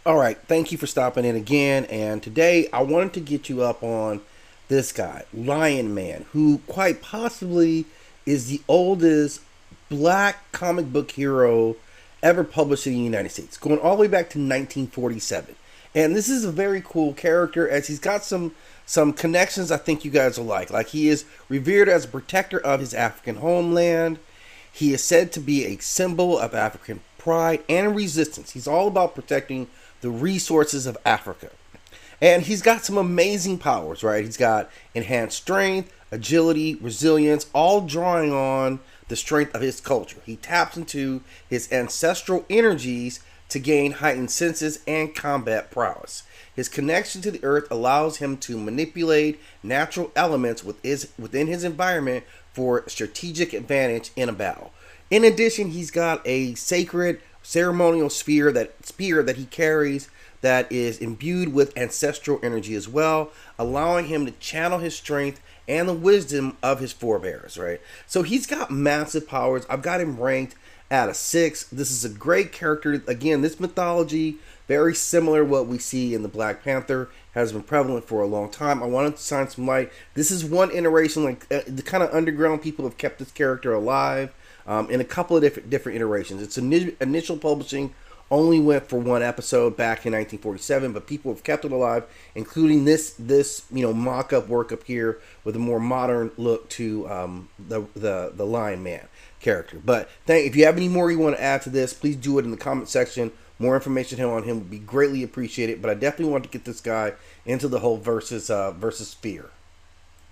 All right, thank you for stopping in again. And today I wanted to get you up on this guy, Lion Man, who quite possibly is the oldest black comic book hero ever published in the United States, going all the way back to 1947. And this is a very cool character as he's got some connections I think you guys will like. Like, he is revered as a protector of his African homeland. He is said to be a symbol of African pride and resistance. He's all about protecting the resources of Africa. And he's got some amazing powers, right? He's got enhanced strength, agility, resilience, all drawing on the strength of his culture. He taps into his ancestral energies to gain heightened senses and combat prowess. His connection to the earth allows him to manipulate natural elements within his environment for strategic advantage in a battle. In addition, he's got a sacred ceremonial spear that he carries that is imbued with ancestral energy as well, allowing him to channel his strength and the wisdom of his forebears, right? So he's got massive powers. I've got him ranked at a 6. This is a great character. Again, this mythology, very similar to what we see in the Black Panther, has been prevalent for a long time. I wanted to shine some light. This is one iteration, like the kind of underground people have kept this character alive in a couple of different iterations. Its initial publishing only went for one episode back in 1947, but people have kept it alive, including this mock-up work up here with a more modern look to the Lion Man character. But if you have any more you want to add to this, please do it in the comment section. More information on him would be greatly appreciated. But I definitely want to get this guy into the whole versus sphere.